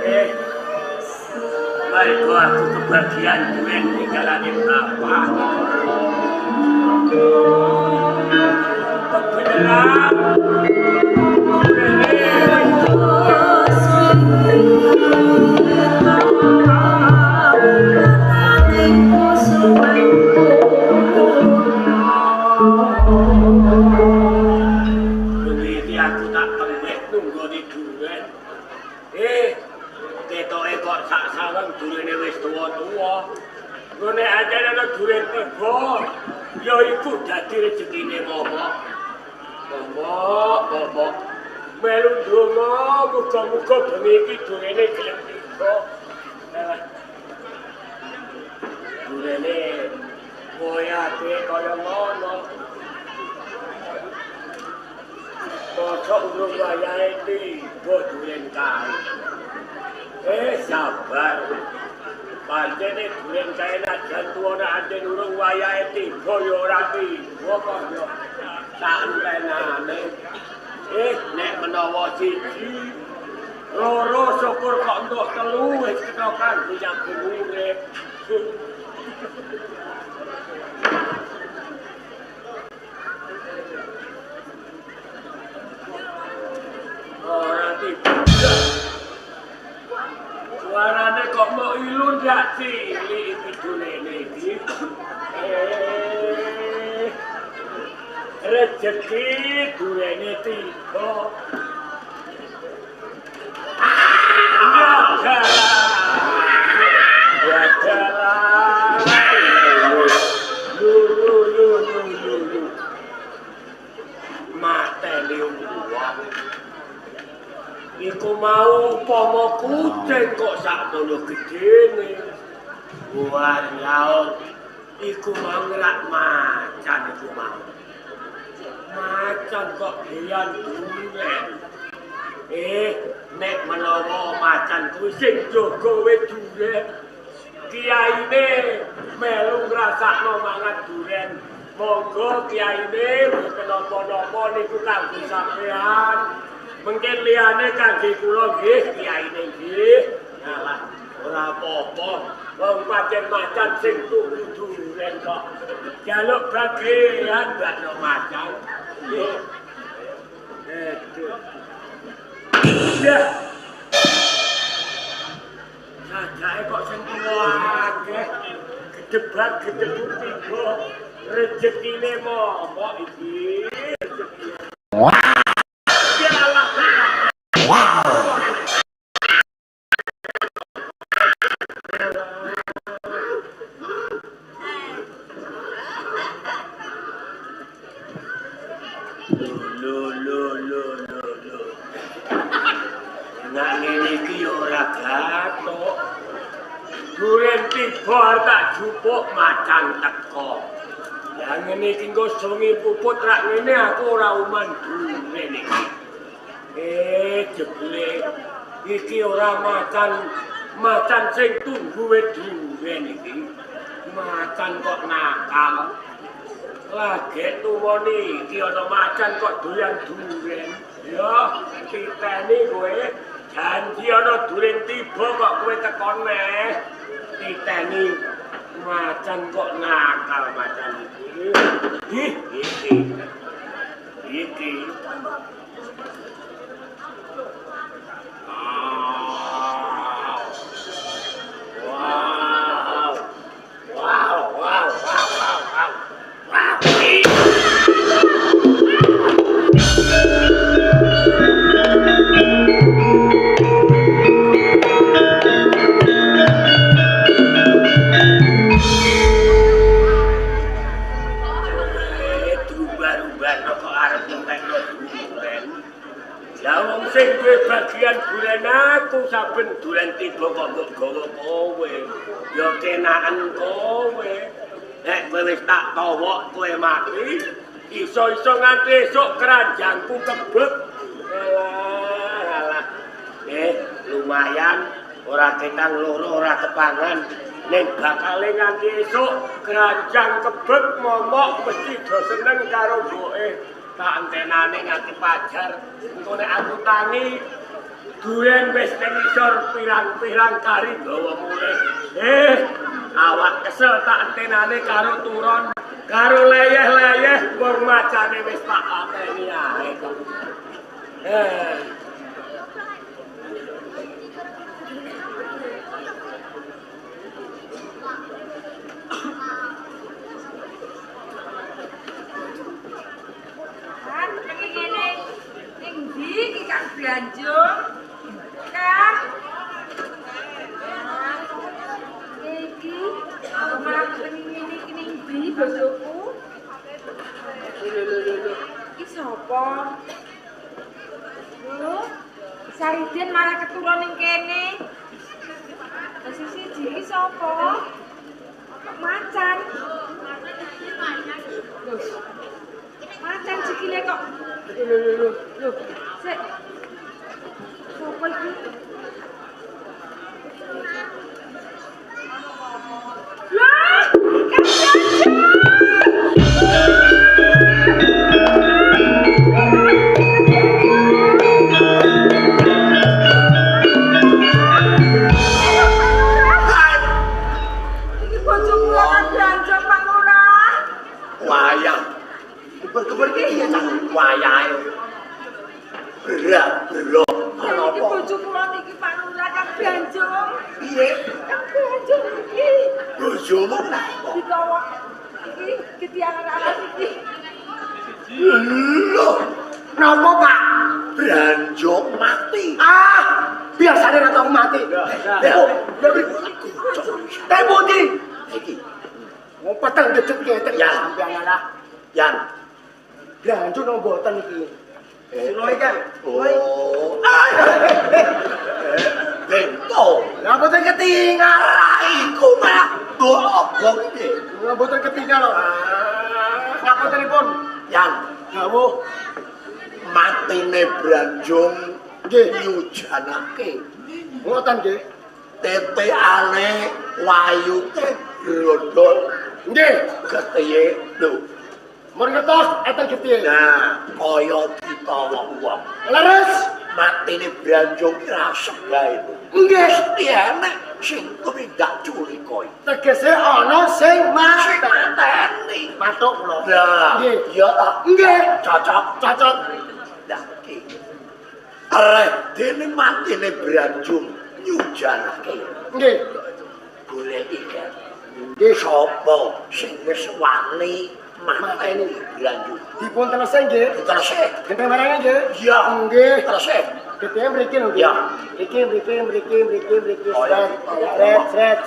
Eh, mergo aku kebagian duren tinggalane berapa. Kebenaran. Begitu aku tak temeh nunggu di duren. Ketoke kok sak sareng durene wis tuwa-tuwa. Ngene aja ana duren tiba. Ya iku dadi rezekine momok. Momok. Melu ndonga muga-muga bengi iki durene gelem tiba. Durene koyate kaya ngono. Kocok urung wayahe tiba duren kae. Sabar. Pancene duren kae najan tuwa anjen urung wayahe tiba ya ora tiba kok ya. Santenane. Nek menawa siji loro syukur kok entuk telu wis kena kanggo nyambung urip. Ora tiba. Suarane kok mau ilu ndak cilik iki dunene iki. Rezeki durene tiba. Ya jalan. Lu. Mateni uang. Iku mau upama kucing kok sakmono gedene. Buat laut iku mau ngelak macan iku mau. Macan kok doyan duren. Nek menawa macan kuwi sing jaga kowe duren. Kiyaine melu ngrasakno mangan duren. Monggo kiyaine kenapa-napa niku kanggo sampean. Mungkin liyane kangge kula nggih kiyaine nggih. Alah, ora apa-apa. Wong pancen macan sing tuku duren kok. Jaluk bagian bakno macan. Nggih. Ya. Sajake kok sing tuwa akeh. Gedebak-gedebuk tiba. Rezekine momok iki. Nak ngene iki ora gathuk. Duren tiba tak jupuk macan teko. Ya ngene iki engko sungi puput rak ngene aku ora uman duren iki. Jebule iki ora macan sing tunggu duren iki. Macan kok nakal. Lagi tuwa niki ana macan kok doyan duren. Ya, titeni kowe. Janji ana duren tiba kok kowe tekon neh. Titeni macan kok nakal macan iki. Iki. Wow. Sing duwe bagian duren aku saben duren tiba kok mbok gawa kowe. Ya kenaken kowe. Nek kowe wis tak tawok kowe mati, iso-iso nganti esuk keranjangku kebek. Alah. Lumayan ora ketang loro ora kepangan. Ning bakale nganti esuk keranjang kebek momok mesti do seneng karo mboke. Tak antenane nganti pajar. Engko nek aku tangi Duren wis ning isor pirang-pirang kari gawa mulih. Awak kesel tak entenane karo turon, karo leyeh-leyeh wong macane wis tak ateni ae kok. Belanjung kan iki malah ngene iki ndi bojoku lho iki sapa lho Saridin malah keturun ning kene sisi iki sapa macan lho macan sikile kok lho sik sapa iki? Lah, kan iki bojoku lan belanja Pak Lurah. Wayang. Keber-keber iki ya cah wayahe. Berak, belok. Iki bojoku lan iki Pak Lurah kan Banjung. Piye? Kan Banjung iki. Bojomu kenapa? Ditawa iki ketiangan anak iki. Loh, kenapa Pak? Branjok mati. Biasanya ora tau mati. Tempo iki. Iki. Wong peteng dedet ketek ya sampeyan lah. Yan. Branjok nang mboten iki. Sino iki? Oh. Bento. Lah mboten ketinggal iku malah obong iki. Lah mboten ketinggal lho. Ngapuntenipun. Yan. Dawuh. Matine Branjung nggih nyujanake. Ngoten nggih. Teteane wayute glodol. Nggih, getihe lho. Mun ngetos eten getihe. Nah, kaya ditawa wong. Leres matine Branjung rasep gae. Nggih, stiyane sing tumindak culika. Tegese ana sing mateni. Matuk kula. Lah, nggih, iya ta? Nggih, cocok. Lah iki. Arep dene matine Branjung nyujanake. Nggih. Golek iki. Nggih sapa sing wis wani mateni Branjung? Dipun telese nggih. Telese. Genteng marane nggih? Iya. Nggih. Telese. Ketemu mriki lho. Iya. Mriki. Sret.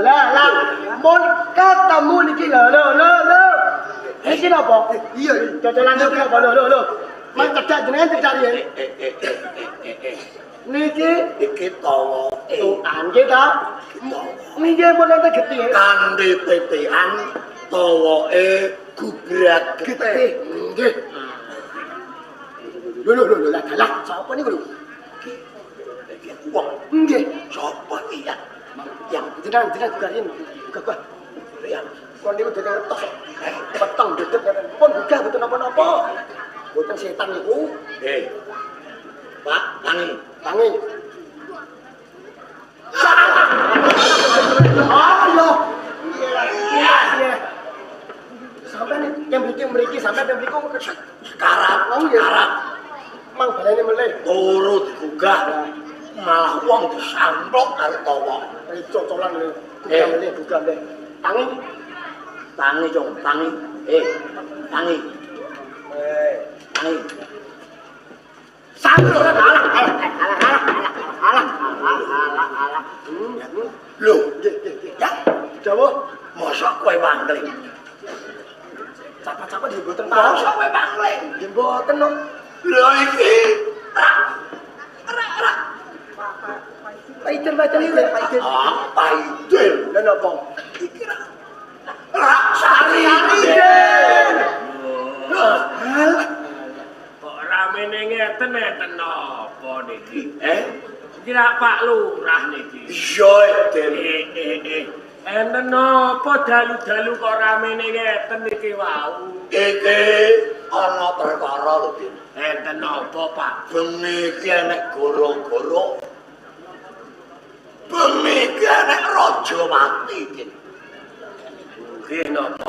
Lah. Mun ketemu niki lho. Iki napa? Iya, dodolan iki napa lho. Mang cedak jenengan cedak ya. Iki tawa. Tukan nggih ta? Nggih mun enten getih. Kandhe tetean tawae gubrak getih. Nggih. Lho, lah sapa niku lho? Iki wong. Nggih, sapa iki ya? Yang jenengan garin. Gagah. Ya, kon niku dene retos. Peteng dedet pun gugah boten napa-napa. Boten setan niku. Pak, tangi. Ayo. Iya. Sampai nih mriki sampai mriku sekarat. Mang balene melih turu digugah. Malah wong disamplok karo tawa. Cocolan lho. Gugah melih. Tangi, Jong, tangi. Tangi. Sambil alah. Lho, ya. Jawa, mosok kowe mangling. Capa-capa di mboten tahu. Mosok kowe mangling. Nggih mboten no. Lho iki. Rak. Paiden iki. Paiden. Lha napa? Iki rak sari. Kok ramene ngeten napa niki? Kira Pak Lurah niki. Iya, Den. Enten napa dalu-dalu kok ramene ngeten niki wau? Iki ana perkara lho, Den. Enten apa, Pak? Bengi iki nek goro-goro. Bengi iki nek raja mati iki. Nggih napa?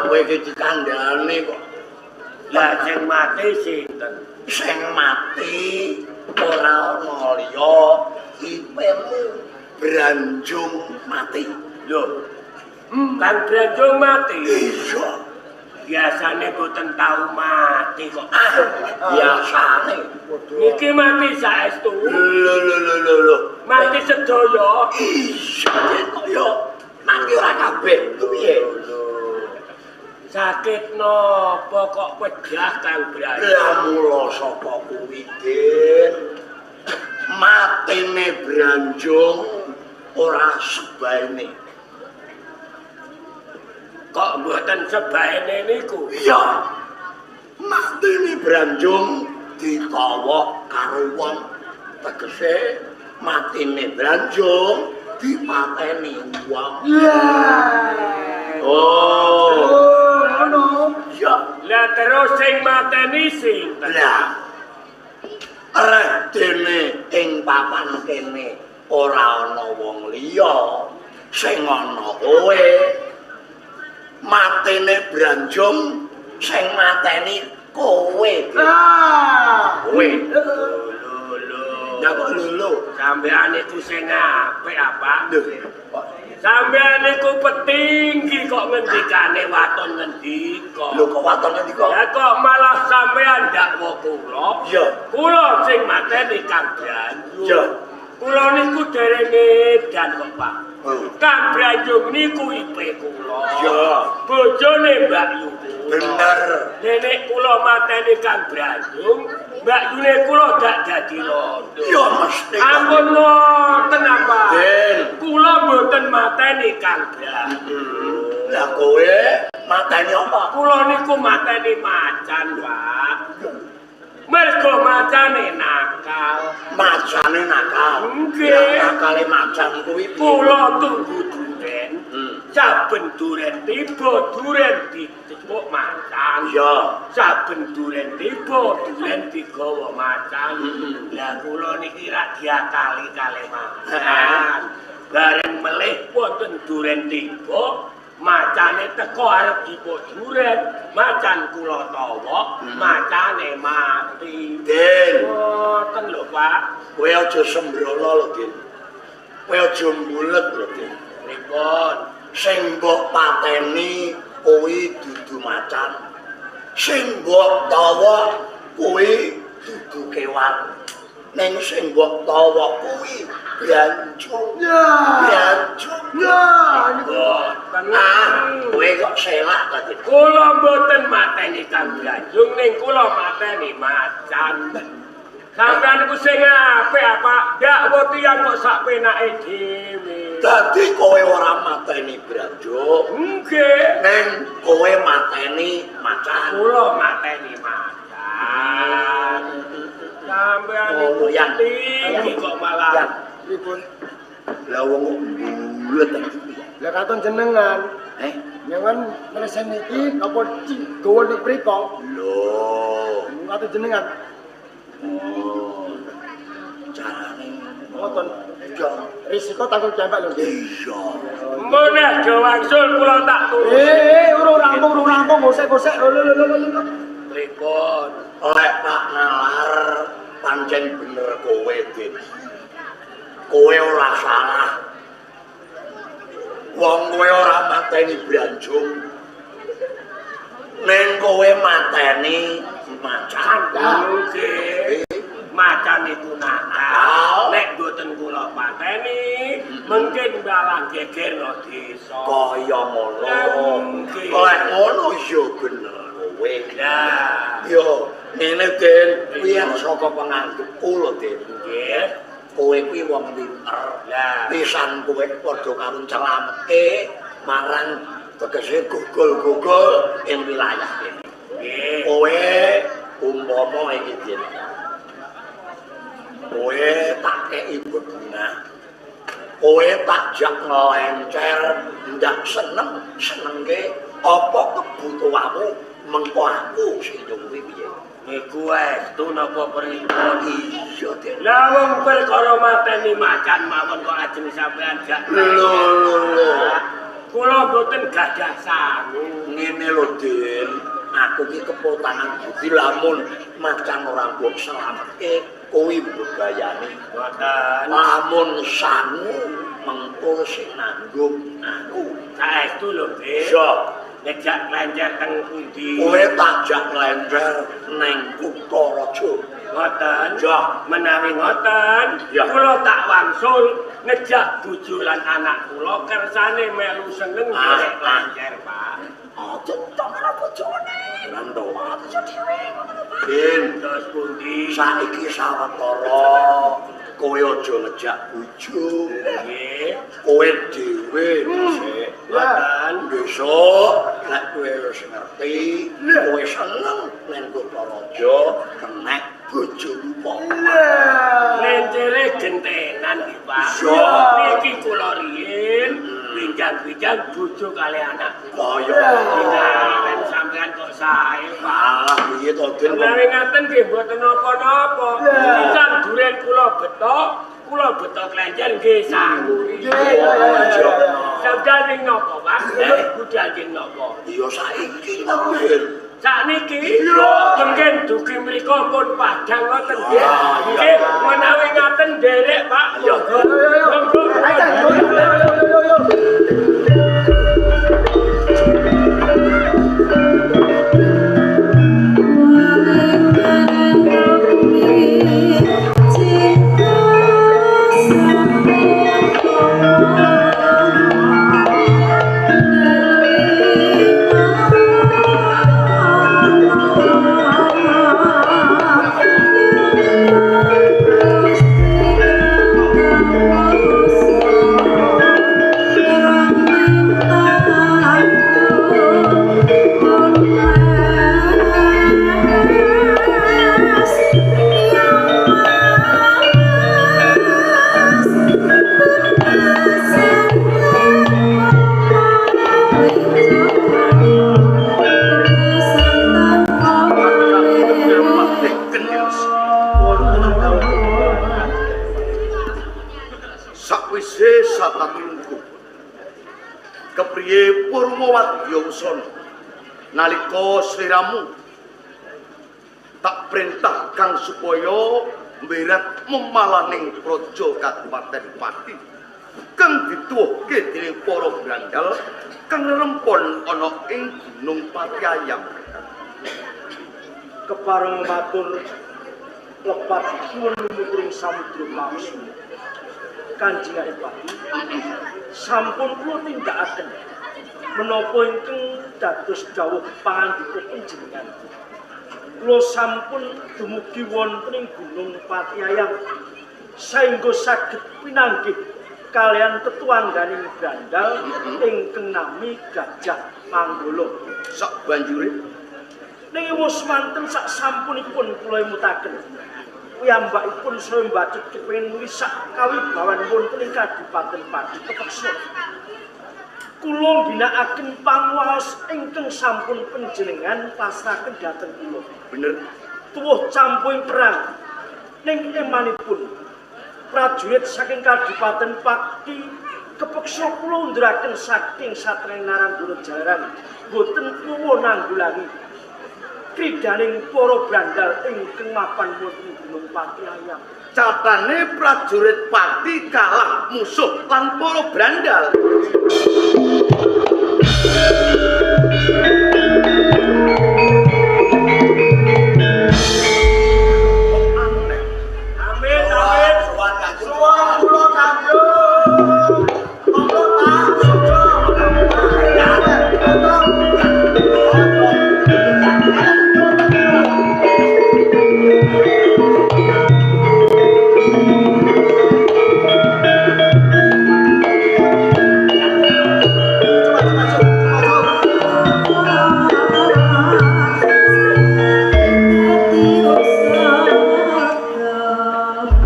Kowe iki dikandhani kok. Lah sing mati sinten? Sing mati ora ana liya ipemu Branjung mati. Lho. Kang Branjung mati. Iya. Biasane boten tau mati kok. Biasane. Niki mati saestu. Lho. Mati sedaya. Iya kok yo nang ora kabeh piye? Sakit napa kok pedah Kang Branjung? Lah mula sapa kuwi, Din? Matine Branjung ora sebaene. Kok mboten sebaene niku? Iya. Matine Branjung ditawa karo wong. Tegese matine Branjung dipateni wong. Oh, ngono. iya. Lah terus sing mateni sinten? Lah. Dene ing papan kene ora ana wong liya sing ana kowe. Matene Branjung sing mateni kowe. Kowe. Ya kok lho. Sampeyan iku sing apik apa? Lho. Sampeyan iku petinggi kok ngendikane waton ngendika. Lho kok waton ngendika? Ya kok malah sampeyan dakwa kula. Iya. Kula sing mateni Kang Branjung. Iya. Kula niku dereng edan kok, Pak. Kang Branjung niku ipe kula. Iya. Bojone Mbak Yu. Bener. Nenek kula mateni Kang Branjung, Mbak Yune kula dak dadi londo. Ya mesti. Ampun ngoten apa? Den. Kula mboten mateni Kang Branjung. Lah kowe mateni apa? Kula niku mateni macan, Pak. Mergo macane nakal. Macane nakal. Nggih. Nakale macan kuwi piye? Kula tunggu duren. Saben duren tiba duren ditepuk macan. Iya. Saben duren tiba duren digawa macan. Lah kula niki rak diakali kalih macan. Bareng melih wonten duren tiba macane teko arep dipuk duren, macan kula tawa, macane mati. Den. Ngoten lho, Pak. Kowe aja sembrono lho, Din. Kowe aja mbulet lho, Din. Pripun? Sing mbok pateni kuwi dudu macan. Sing mbok tawa kuwi dudu kewan. Ning sing mbok tawa kuwi Branjung. Branjung. Kowe kok selak ta, Din? Kula mboten mateni Kang Branjung ning kula mateni macan. Sampeyan niku sing apik apa? Dakwa tiyang kok sak penake dhewe. Dadi kowe ora mateni Branjung. Nggih. Ning kowe mateni macan. Kula mateni macan. Sampeyan niku tinggi kok malah. Pripun? Lah wong bulet ta. Lah katon jenengan. Nyawan mesen iki apa gawa nek mriko? Lho. Katon jenengan. Carane Ngoten. Ya, risiko tanggung jawab lho. iya. Meneh do wangsul kula tak turun. Urung rampung, gosek-gosek. Lho. Pripun? Oleh Pak Nalar pancen bener kowe, Din. Kowe ora salah. Wong kowe ora mateni Branjung. Ning kowe mateni macan. Nggih. Macan iku nakal. Nek mboten kula pateni, mungkin balang gegerno desa. Kaya ngono. Nggih. Oleh ngono ya bener kowe. Lah, Yo, ngene Den, kuwi saka pengantupku lho, Den. nggih. Kowe kuwi wong pinter. Lah, Pisan kowe padha karo celameke marang tegese gugul-gugul ing wilayah kene. nggih. Kowe umpama iki Den. Kowe tak kei bebungah. Kowe tak jak ngelencer, ndak senengke apa kebutuhanmu mengko aku sing nyuwun piye. Niku estu napa perintah iya, Den. Lah wong perkara mateni macan mawon kok ajeng sampean gak. Lho. Kula mboten gadah sangu. Ngene lho, Den. Aku ki kepotakan budi lamun macan ora mbok slametke kuwi mbayani. Mboten. Lamun sangu mengko sing nanggung aku. Saestu lho, Dik. Iya. Ngejak lenjer teng pundi? Kowe tajak lenjer ning Kutha Raja. Ngoten. Ya. Menawi ngoten, Ya. kula tak wangsul ngejak bojo lan anak kula kersane melu seneng golek lenjer, Pak. Aja tamara bojone. Lando aja dhewe ngono lho, Pak. Din, Terus pundi? saiki sawetara kowe aja ngejak bojo. Nggih. Kowe dhewe dhisik. Ngoten. Besok nek kowe wis ngerti, kowe seneng ning Kutha Raja kenek bojomu apa. Lenjere gentenan iki, Pak. Iya. Niki kula riyin pinjang-pinjang bojo kali anak. Kaya Pinjang sampean kok sae, Pak. alah piye to, Den? Menawi ngaten nggih mboten napa-napa. Pisan duren kula betok lenjer nggih sangu. Sampeyan ning napa, Pak? Budal ning napa? Iya saiki to, Den. Sakniki mungkin dugi mriku pun padhang ngoten nggih. Nggih, menawi ngaten nderek, Pak. Monggo. Sakwise satatungku kepriye Purwowadyasana nalika sliramu tak perintah kang supaya mberat memalaning praja Kabupaten Pati kang dituwuhke dening para brandal kang rempon ana ing Gunung Patiayam. Kepareng matur lepat suwun muring samudra Pamsi. Kanjeng Adipati sampun kula tindakaken menapa ingkang dados dawuh pangandika panjenengan. Kula sampun dumugi wonten ing Gunung Patiayam saengga saged pinanggih kalian tetuangganing brandal ingkang nami Gajah Manggala. Sak banjure Ning wus manten sak sampunipun kula mutaken piyambakipun saya mbacut kepengin wisak kawibawan wonten ing Kadipaten Pati kepeksa. Kula ginakaken panguwas ingkang sampun panjenengan pasrahaken dhateng kula. bener Tuwuh campuing perang ning emanipun prajurit saking Kadipaten Pati kepeksa kula nderaken saking Satria Narandura Jalaran boten puwa nanggulangi kridaning para brandal ingkang mapan wonten Gunung Patiayam. catane prajurit Pati kalah musuh lan para brandal. Amin, amin. Suwun kula kanjeng. Monggo Pak,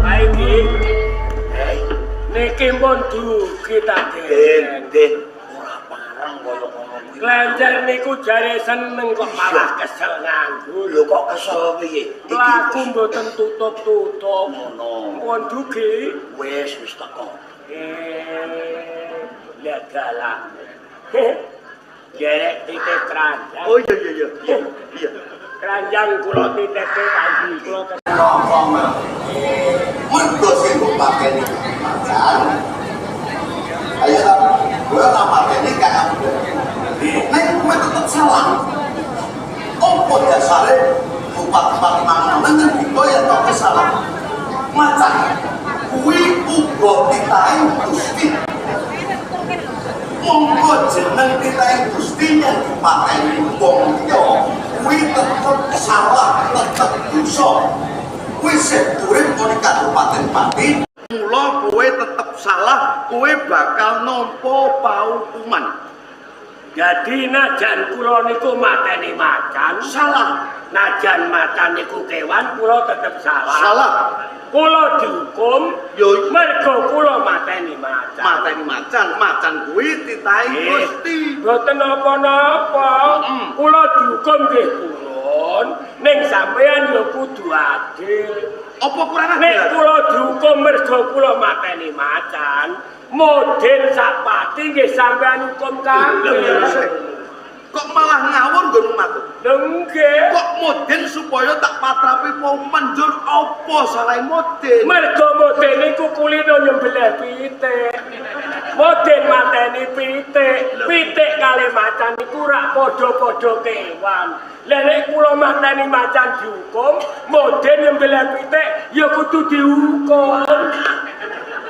Baik, niki pun dugi ta, Den. Den, ora pareng kaya ngono kuwi Kelenjar niku jare seneng kok malah kesel nganggur. Lho kok kesel piye? Laku mboten tutup-tutup. Ngono. Pun dugi. Wis teko. Lihat galak. Gerek titip keranjang. Oh iya. Iya. Keranjang kula titip pagi kula Mergo sing pateni macan. Ayo ta, gue tak pateni kayak nek kowe tetep salah. Opo dasare bupati mangan nang diko ya tok kesalahan. Macan kuwi uga titahe Gusti. Monggo jeneng titahe Gusti yang dipateni wong liya kuwi tetep salah, tetep dosa. Kuwi sedurung ana Kabupaten Pati. Mula kowe tetep salah, kowe bakal nampa paukuman. Jadi najan kula niku mateni macan Salah. Najan macan niku kewan kula tetep salah. Salah. Kula dihukum Yo mergo kula mateni macan. mateni macan kuwi titahe Gusti. Boten napa-napa. Kula dihukum nggih purun, ning sampeyan ya kudu adil. Apa kurang Nek adil? kula dihukum mergo kula mateni macan, model sak pati nggih sampeyan hukum kabeh. Kok malah ngawur nggon matur? Nggih. Kok model supaya tak patrapi paukuman njur apa salah model? Mergo model niku kulino nyembelih pitik. Model mateni pitik. Pitik kali macan niku rak padha-padha kewan. Lah nek kula mateni macan dihukum, model nyembelih pitik ya kudu dihukum.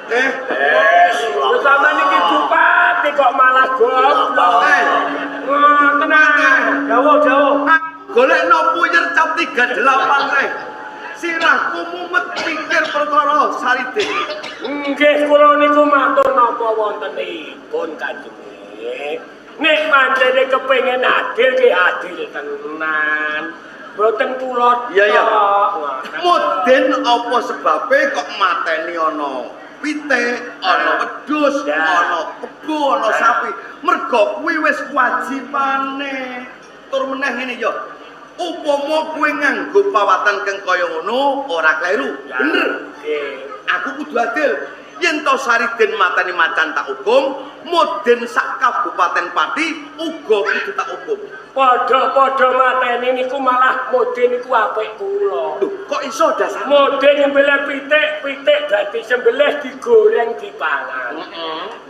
Wis sampeyan iki bupati kok malah goblok. Tenang. Jauh. Golekno puyer cap 38 reh. Sirahku mumet pikir perkara saride. Nggih kula niku matur napa wontenipun Kanjeng. Nek pancene kepengin adil ki adil tenan. Boten kula. Iya. Model apa sebabe kok mateni ana pitik, ana wedhus, ana kebo, ana sapi. Mergo kuwi wis wajibane. Tur meneh ngene ya. Upama kowe nganggo pawatan kang kaya ngono ora kleru. Bener. Aku kudu adil. Yen to Sariden mateni macan tak hukum, Moden sak Kabupaten Pati uga kudu tak hukum. Padha-padha mateni niku malah Moden niku apik kula. Lho, kok iso dasar? Moden nyembelih pitik dadi sembelih digoreng dipangan.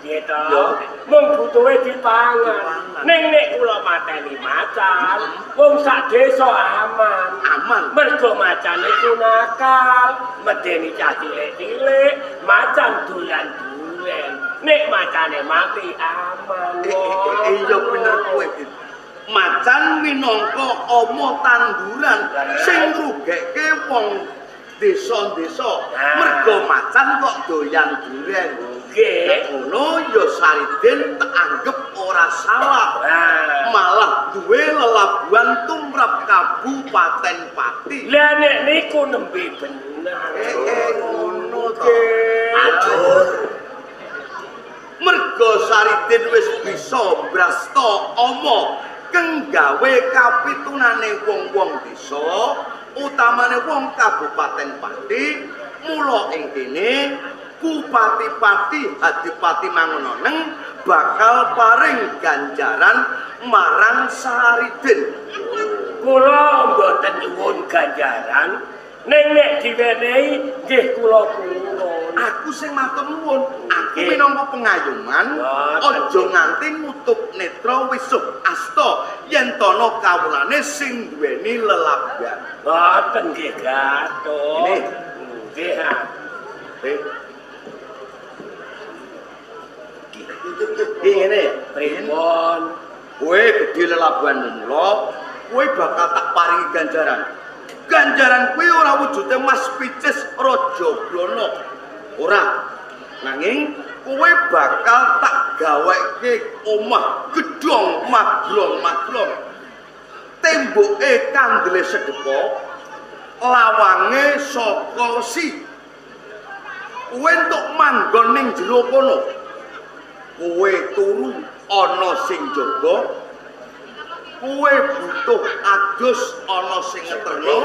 Nggih to. Mung butuhe dipangan. Ning nek kula mateni macan, wong sak desa aman. Aman. Mergo macan iku nakal, medeni cah cilik-cilik, macan doyan-doyan. Nek macane mati aman. Iya bener kowe. Macan minangka ama tanduran sing rugekke wong desa-desa. Mergo macan kok doyan duren. Nggih. Ngono ya Sariden tak anggap ora salah. Malah duwe lelabuhan tumrap Kabupaten Pati. Lah nek niku nembe bener. Ngono to. Atur. Mergo Sariden wis bisa brasta ama kang gawe kapitunane wong-wong desa, utamane wong Kabupaten Pati, mula ing kene Bupati Pati Adipati Mangunoneng bakal paring ganjaran marang Sariden. Kula mboten nyuwun ganjaran, ning nek diwenehi nggih kula purun. Aku sing matur nuwun, aku minangka pengayuman aja nganti nutup netra wisuh asta yen tono kawulane sing duweni lelabuhan. Boten nggih Gatot. Ini. Nggih ha. Ngene, Pripun? kowe gedhe lelabuhan mula, kowe bakal tak paringi ganjaran. Ganjaran kuwi ora wujude Mas Picis Raja Brana. Ora. Nanging kowe bakal tak gaweke omah gedhong magrong-magrong. Temboke kandele sedepo, lawange saka si. Kowe entuk manggon ning jero kono. Kowe turu ana sing jaga, kowe butuh adus ana sing ngeterno.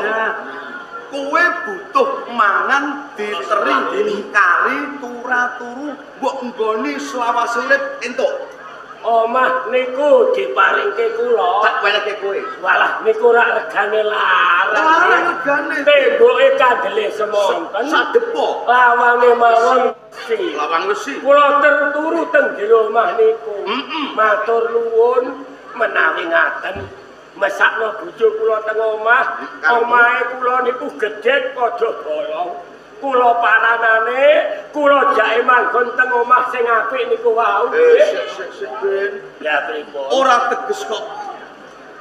Kowe butuh mangan diteri kari turu mbok nggoni selawase urip entuk. Omah niku diparingke kula. Tak wenehke kowe. Walah niku rak regane larang. Larang regane. Temboke kandele semonten. Sadepo. Lawange mawon si. Lawang wesi. Kula turu teng jero omah niku. Matur nuwun menawi ngaten mesakno bojo kula teng omah. Omahe kula niku gedhe padha bolong. Kula paranane, kula jake manggon teng omah sing apik niku wau. Sik Ben. Ya pripun? Ora teges kok.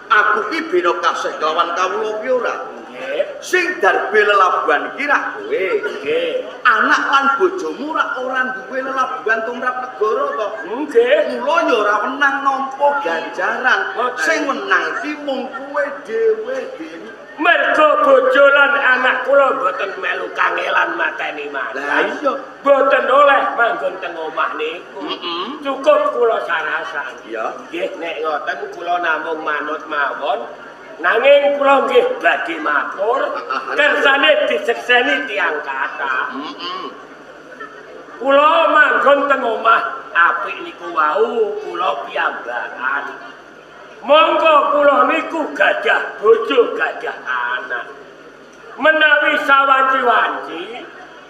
Aku ki beda kasih kelawan kawula ki ora. Nggih. Sing darbe lelabuhan iki rak kowe. Nggih. Anak lan bojomu ora duwe lelabuhan tumrap negara to. Nggih. Mula ya ora wenang nampa ganjaran. Sing wenang iki mung kowe dhewe. Mergo bojo lan anak kula boten melu kangelan mateni Lah macan. iya. Boten oleh manggon teng omah niku. Cukup kula sarasan. Iya. Nggih nek ngoten kula namung manut mawon. Nanging kula nggih badhe matur kersane disekseni tiyang kathah. Kula manggon teng omah apik niku wau kula piyambakan. Monggo kula niku gadah bojo gadah anak. Menawi sawanci-wanci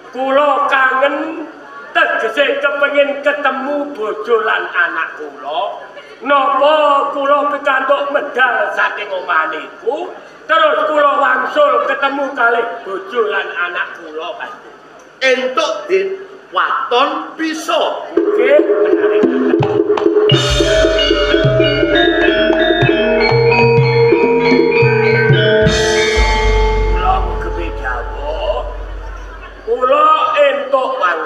kula kangen tegese kepengin ketemu bojo lan anak kula. Napa kula pikantuk medal saking omah niku terus kula wangsul ketemu kalih bojo lan anak kula kanthi. Entuk Din waton bisa. Nggih, menawi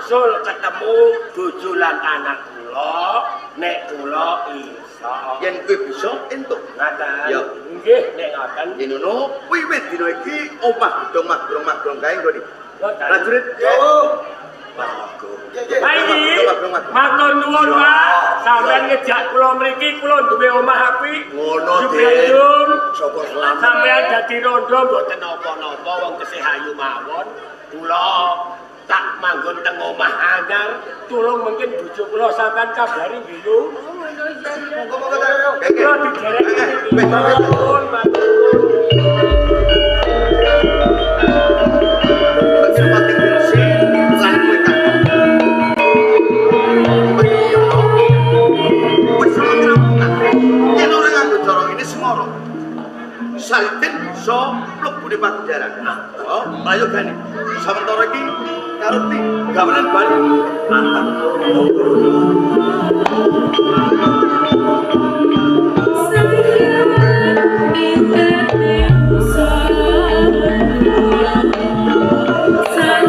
wangsul ketemu bojo lan anak kula nek kula iso. Yen kowe bisa entuk. Ngaten. Ya. Nggih nek ngoten. Yen ngono, wiwit dina iki omah gedung magrong kae nggone. Prajurit. Yo. Baiki, matur nuwun Pak. Sampeyan ngejak kula mriki kula duwe omah apik. Ngono Jum. Sapa selamat. Sampeyan dadi rondo mboten napa-napa wong tesih ayu mawon. Kula tak manggon teng omah anyar, tulung mungkin bojo kula sampean kabari nggih yo. Monggo yo. Kula diderek matur matur. Pati kursi lan kowe tak. Wis rampung. Yen ora nganggo cara ini semoro. Saliten iso mlebu di pajaran. Oh, ayo gani. Sementara iki karo ti gawean bali. Mantap. Saya